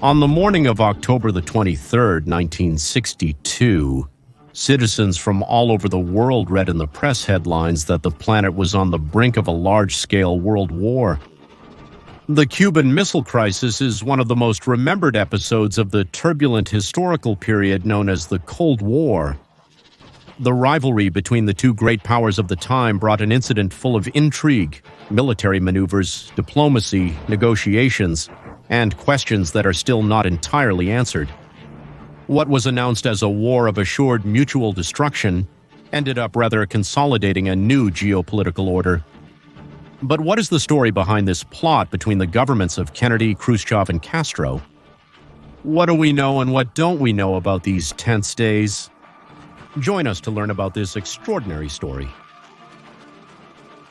On the morning of October the 23rd, 1962, citizens from all over the world read in the press headlines that the planet was on the brink of a large-scale world war. The Cuban Missile Crisis is one of the most remembered episodes of the turbulent historical period known as the Cold War. The rivalry between the two great powers of the time brought an incident full of intrigue, military maneuvers, diplomacy, negotiations, and questions that are still not entirely answered. What was announced as a war of assured mutual destruction ended up rather consolidating a new geopolitical order. But what is the story behind this plot between the governments of Kennedy, Khrushchev, and Castro? What do we know and what don't we know about these tense days? Join us to learn about this extraordinary story.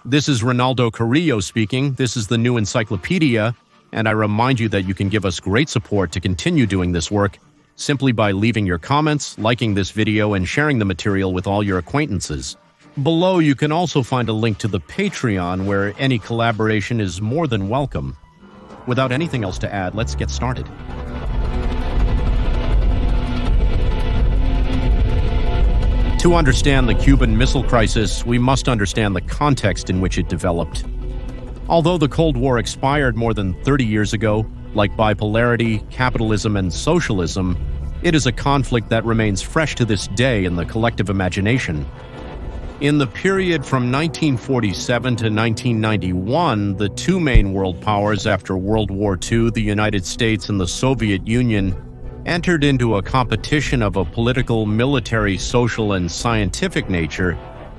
This is Ronaldo Carrillo speaking. This is the New Encyclopedia, and I remind you that you can give us great support to continue doing this work simply by leaving your comments, liking this video, and sharing the material with all your acquaintances. Below, you can also find a link to the Patreon where any collaboration is more than welcome. Without anything else to add, let's get started. To understand the Cuban Missile Crisis, we must understand the context in which it developed. Although the Cold War expired more than 30 years ago, like bipolarity, capitalism, and socialism, it is a conflict that remains fresh to this day in the collective imagination. In the period from 1947 to 1991, the two main world powers after World War II, the United States and the Soviet Union, entered into a competition of a political, military, social, and scientific nature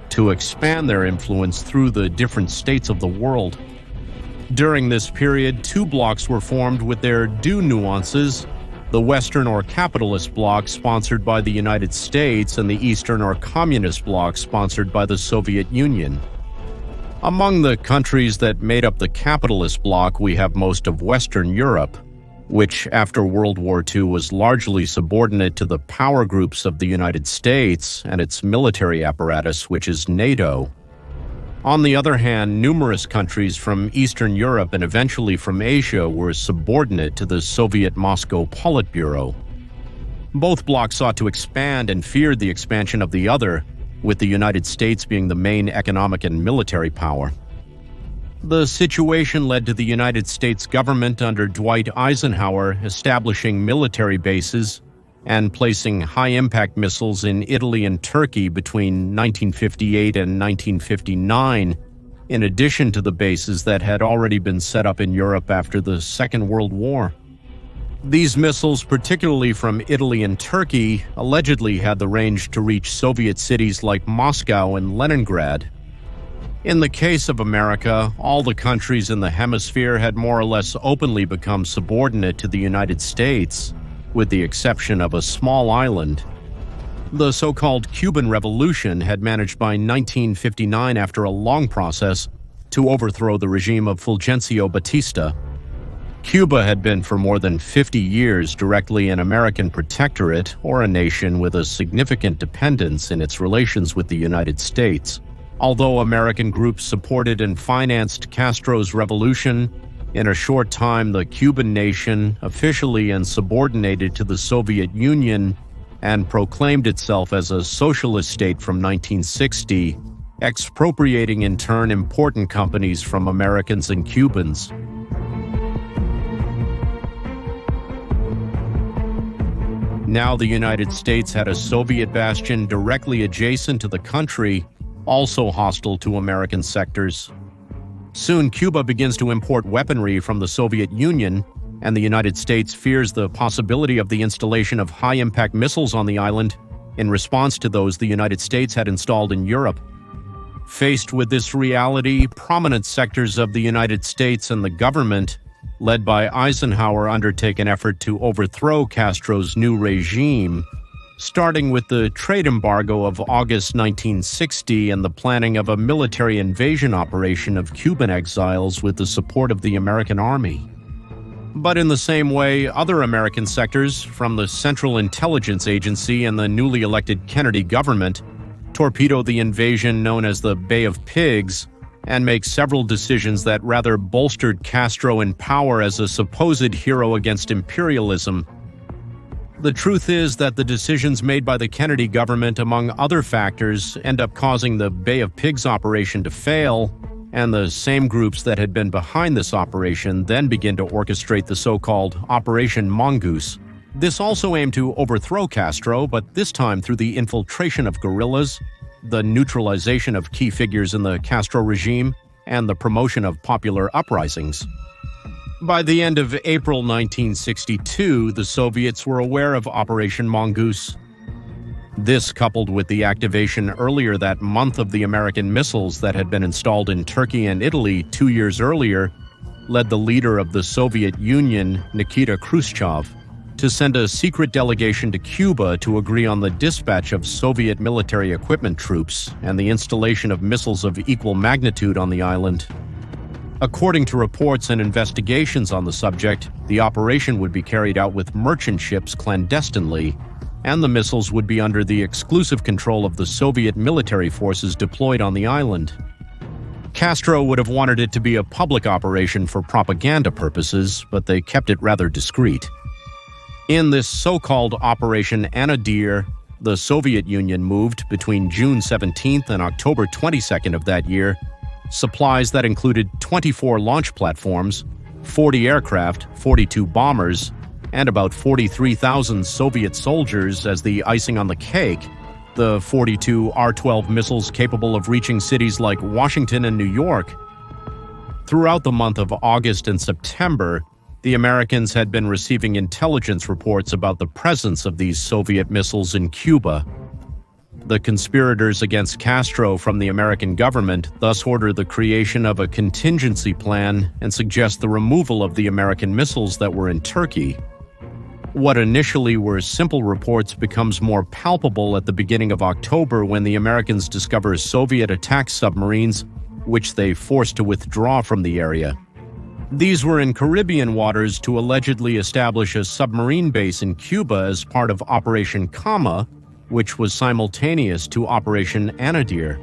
to expand their influence through the different states of the world. During this period, two blocs were formed with their due nuances: the Western or capitalist bloc sponsored by the United States and the Eastern or communist bloc sponsored by the Soviet Union. Among the countries that made up the capitalist bloc, we have most of Western Europe, which after World War II was largely subordinate to the power groups of the United States and its military apparatus, which is NATO. On the other hand, numerous countries from Eastern Europe and eventually from Asia were subordinate to the Soviet Moscow Politburo. Both blocs sought to expand and feared the expansion of the other, with the United States being the main economic and military power. The situation led to the United States government under Dwight Eisenhower establishing military bases and placing high-impact missiles in Italy and Turkey between 1958 and 1959, in addition to the bases that had already been set up in Europe after the Second World War. These missiles, particularly from Italy and Turkey, allegedly had the range to reach Soviet cities like Moscow and Leningrad. In the case of America, all the countries in the hemisphere had more or less openly become subordinate to the United States, with the exception of a small island. The so-called Cuban Revolution had managed by 1959, after a long process, to overthrow the regime of Fulgencio Batista. Cuba had been for more than 50 years directly an American protectorate, or a nation with a significant dependence in its relations with the United States. Although American groups supported and financed Castro's revolution, in a short time the Cuban nation, officially and subordinated to the Soviet Union, and proclaimed itself as a socialist state from 1960, expropriating in turn important companies from Americans and Cubans. Now the United States had a Soviet bastion directly adjacent to the country, also hostile to American sectors. Soon Cuba begins to import weaponry from the Soviet Union, and the United States fears the possibility of the installation of high-impact missiles on the island in response to those the United States had installed in Europe. Faced with this reality, prominent sectors of the United States and the government, led by Eisenhower, undertake an effort to overthrow Castro's new regime, starting with the trade embargo of August 1960 and the planning of a military invasion operation of Cuban exiles with the support of the American Army. But in the same way, other American sectors, from the Central Intelligence Agency and the newly elected Kennedy government, torpedoed the invasion known as the Bay of Pigs and make several decisions that rather bolstered Castro in power as a supposed hero against imperialism. The truth is that the decisions made by the Kennedy government, among other factors, end up causing the Bay of Pigs operation to fail, and the same groups that had been behind this operation then begin to orchestrate the so-called Operation Mongoose. This also aimed to overthrow Castro, but this time through the infiltration of guerrillas, the neutralization of key figures in the Castro regime, and the promotion of popular uprisings. By the end of April 1962, the Soviets were aware of Operation Mongoose. This, coupled with the activation earlier that month of the American missiles that had been installed in Turkey and Italy 2 years earlier, led the leader of the Soviet Union, Nikita Khrushchev, to send a secret delegation to Cuba to agree on the dispatch of Soviet military equipment troops and the installation of missiles of equal magnitude on the island. According to reports and investigations on the subject, the operation would be carried out with merchant ships clandestinely, and the missiles would be under the exclusive control of the Soviet military forces deployed on the island. Castro would have wanted it to be a public operation for propaganda purposes, but they kept it rather discreet. In this so-called Operation Anakyr, the Soviet Union moved, between June 17th and October 22nd of that year, supplies that included 24 launch platforms, 40 aircraft, 42 bombers, and about 43,000 Soviet soldiers as the icing on the cake, the 42 R-12 missiles capable of reaching cities like Washington and New York. Throughout the month of August and September, the Americans had been receiving intelligence reports about the presence of these Soviet missiles in Cuba. The conspirators against Castro from the American government thus order the creation of a contingency plan and suggest the removal of the American missiles that were in Turkey. What initially were simple reports becomes more palpable at the beginning of October when the Americans discover Soviet attack submarines, which they forced to withdraw from the area. These were in Caribbean waters to allegedly establish a submarine base in Cuba as part of Operation Kama, which was simultaneous to Operation Anakyr.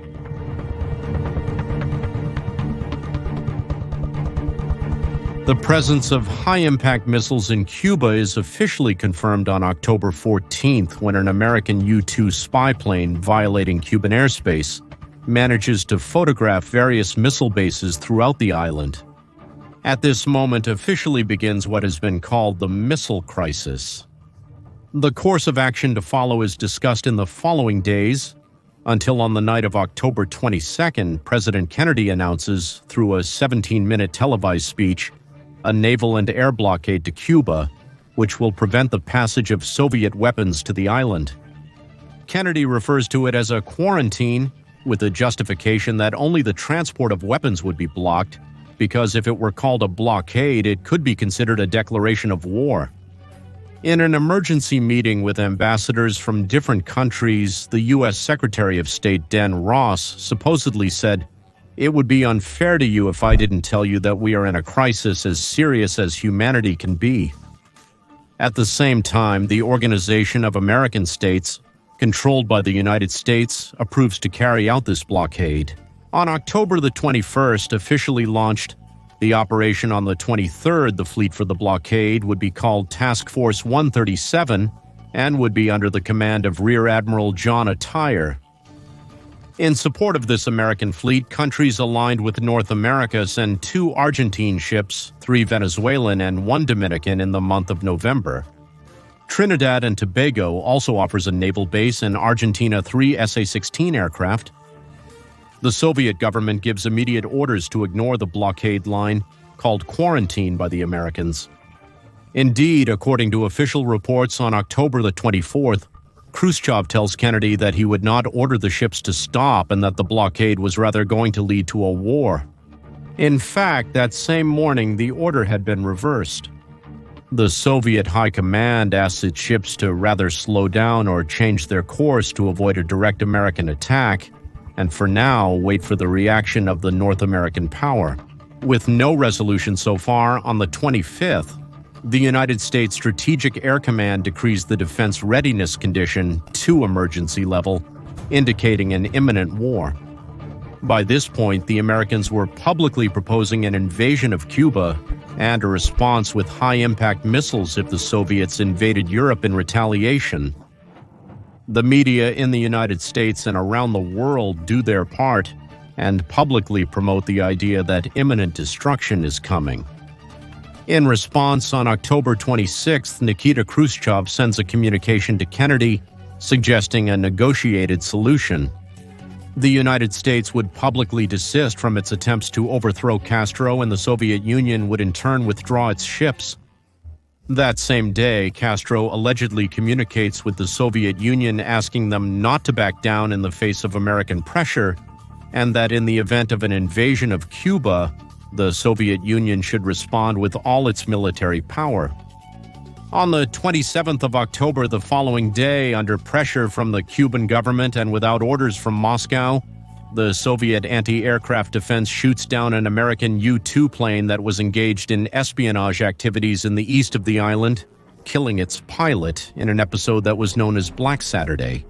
The presence of high-impact missiles in Cuba is officially confirmed on October 14th when an American U-2 spy plane violating Cuban airspace manages to photograph various missile bases throughout the island. At this moment officially begins what has been called the missile crisis. The course of action to follow is discussed in the following days, until on the night of October 22nd, President Kennedy announces, through a 17-minute televised speech, a naval and air blockade to Cuba, which will prevent the passage of Soviet weapons to the island. Kennedy refers to it as a quarantine, with the justification that only the transport of weapons would be blocked, because if it were called a blockade, it could be considered a declaration of war. In an emergency meeting with ambassadors from different countries, the U.S. Secretary of State Dan Ross supposedly said, "It would be unfair to you if I didn't tell you that we are in a crisis as serious as humanity can be." At the same time, the Organization of American States, controlled by the United States, approves to carry out this blockade. On October the 21st, officially launched, the operation on the 23rd, the fleet for the blockade would be called Task Force 137 and would be under the command of Rear Admiral John Anakyr. In support of this American fleet, countries aligned with North America send 2 Argentine ships, 3 Venezuelan and 1 Dominican in the month of November. Trinidad and Tobago also offers a naval base in Argentina 3 SA-16 aircraft. The Soviet government gives immediate orders to ignore the blockade line, called quarantine by the Americans. Indeed, according to official reports on October the 24th, Khrushchev tells Kennedy that he would not order the ships to stop and that the blockade was rather going to lead to a war. In fact, that same morning, the order had been reversed. The Soviet High Command asks its ships to rather slow down or change their course to avoid a direct American attack, and for now, wait for the reaction of the North American power. With no resolution so far, on the 25th, the United States Strategic Air Command decrees the defense readiness condition to emergency level, indicating an imminent war. By this point, the Americans were publicly proposing an invasion of Cuba and a response with high-impact missiles if the Soviets invaded Europe in retaliation. The media in the United States and around the world do their part and publicly promote the idea that imminent destruction is coming. In response, on October 26th, Nikita Khrushchev sends a communication to Kennedy suggesting a negotiated solution. The United States would publicly desist from its attempts to overthrow Castro, and the Soviet Union would in turn withdraw its ships. That same day, Castro allegedly communicates with the Soviet Union asking them not to back down in the face of American pressure, and that in the event of an invasion of Cuba, the Soviet Union should respond with all its military power. On the 27th of October, the following day, under pressure from the Cuban government and without orders from Moscow, the Soviet anti-aircraft defense shoots down an American U-2 plane that was engaged in espionage activities in the east of the island, killing its pilot in an episode that was known as Black Saturday.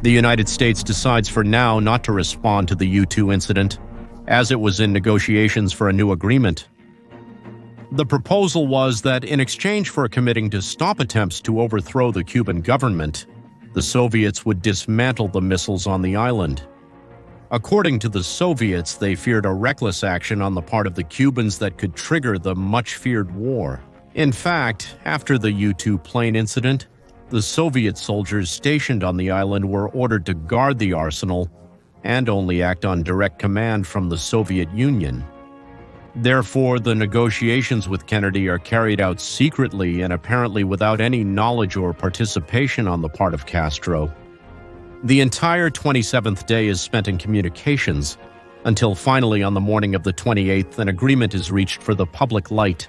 The United States decides for now not to respond to the U-2 incident, as it was in negotiations for a new agreement. The proposal was that in exchange for committing to stop attempts to overthrow the Cuban government, the Soviets would dismantle the missiles on the island. According to the Soviets, they feared a reckless action on the part of the Cubans that could trigger the much-feared war. In fact, after the U-2 plane incident, the Soviet soldiers stationed on the island were ordered to guard the arsenal and only act on direct command from the Soviet Union. Therefore, the negotiations with Kennedy are carried out secretly and apparently without any knowledge or participation on the part of Castro. The entire 27th day is spent in communications, until finally on the morning of the 28th, an agreement is reached for the public light.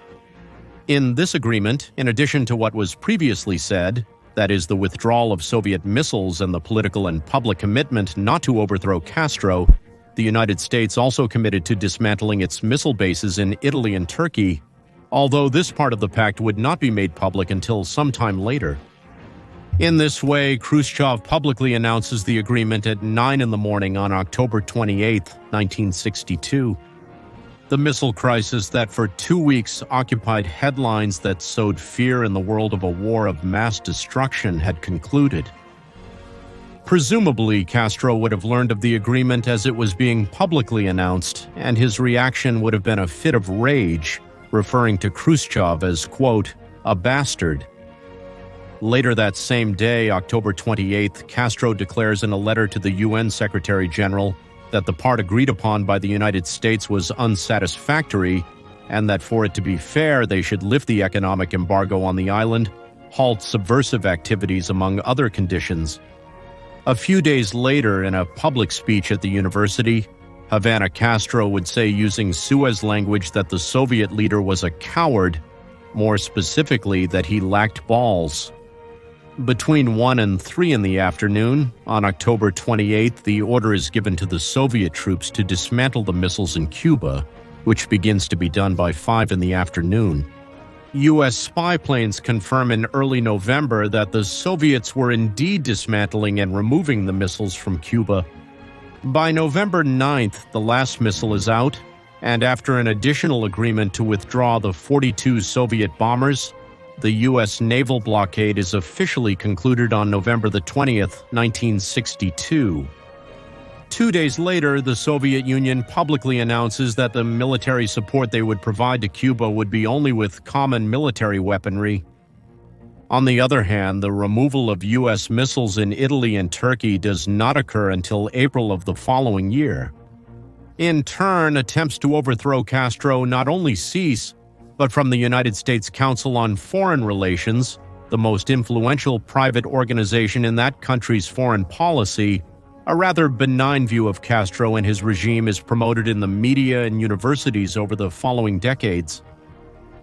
In this agreement, in addition to what was previously said, that is, the withdrawal of Soviet missiles and the political and public commitment not to overthrow Castro, the United States also committed to dismantling its missile bases in Italy and Turkey, although this part of the pact would not be made public until sometime later. In this way, Khrushchev publicly announces the agreement at 9 a.m. on October 28, 1962. The missile crisis that for 2 weeks occupied headlines that sowed fear in the world of a war of mass destruction had concluded. Presumably, Castro would have learned of the agreement as it was being publicly announced, and his reaction would have been a fit of rage, referring to Khrushchev as, quote, a bastard. Later that same day, October 28th, Castro declares in a letter to the UN Secretary General that the part agreed upon by the United States was unsatisfactory, and that for it to be fair, they should lift the economic embargo on the island, halt subversive activities, among other conditions. A few days later, in a public speech at the university, Havana Castro would say, using Suez language, that the Soviet leader was a coward, more specifically that he lacked balls. Between 1 and 3 in the afternoon, on October 28th, the order is given to the Soviet troops to dismantle the missiles in Cuba, which begins to be done by 5 in the afternoon. U.S. spy planes confirm in early November that the Soviets were indeed dismantling and removing the missiles from Cuba. By November 9th, the last missile is out, and after an additional agreement to withdraw the 42 Soviet bombers, the U.S. naval blockade is officially concluded on November the 20th, 1962. 2 days later, the Soviet Union publicly announces that the military support they would provide to Cuba would be only with common military weaponry. On the other hand, the removal of U.S. missiles in Italy and Turkey does not occur until April of the following year. In turn, attempts to overthrow Castro not only cease, but from the United States Council on Foreign Relations, the most influential private organization in that country's foreign policy, a rather benign view of Castro and his regime is promoted in the media and universities over the following decades.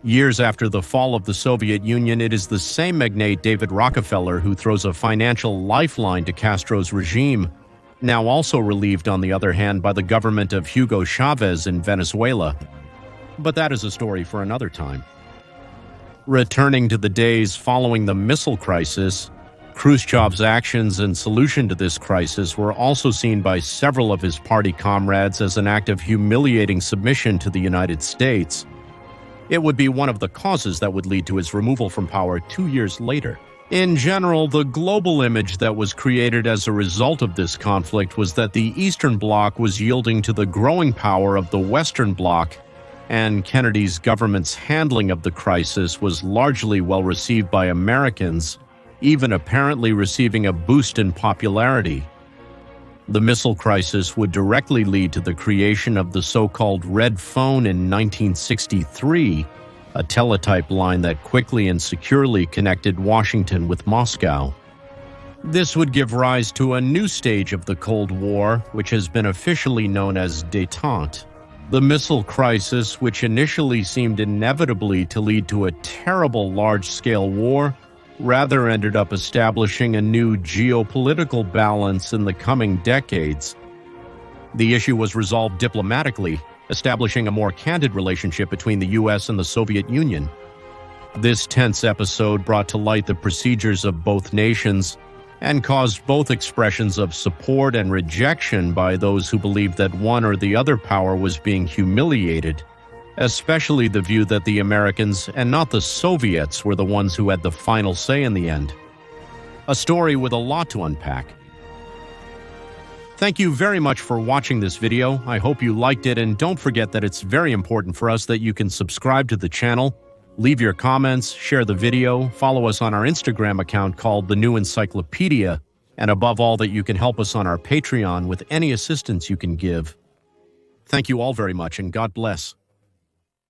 Years after the fall of the Soviet Union, it is the same magnate David Rockefeller who throws a financial lifeline to Castro's regime, now also relieved on the other hand by the government of Hugo Chavez in Venezuela. But that is a story for another time. Returning to the days following the missile crisis, Khrushchev's actions and solution to this crisis were also seen by several of his party comrades as an act of humiliating submission to the United States. It would be one of the causes that would lead to his removal from power 2 years later. In general, the global image that was created as a result of this conflict was that the Eastern Bloc was yielding to the growing power of the Western Bloc, and Kennedy's government's handling of the crisis was largely well received by Americans, even apparently receiving a boost in popularity. The missile crisis would directly lead to the creation of the so-called Red Phone in 1963, a teletype line that quickly and securely connected Washington with Moscow. This would give rise to a new stage of the Cold War, which has been officially known as détente. The missile crisis, which initially seemed inevitably to lead to a terrible large-scale war, rather ended up establishing a new geopolitical balance in the coming decades. The issue was resolved diplomatically, establishing a more candid relationship between the U.S. and the Soviet Union. This tense episode brought to light the procedures of both nations and caused both expressions of support and rejection by those who believed that one or the other power was being humiliated, especially the view that the Americans and not the Soviets were the ones who had the final say in the end. A story with a lot to unpack. Thank you very much for watching this video. I hope you liked it, and don't forget that it's very important for us that you can subscribe to the channel, leave your comments, share the video, follow us on our Instagram account called The New Encyclopedia, and above all that you can help us on our Patreon with any assistance you can give. Thank you all very much, and God bless.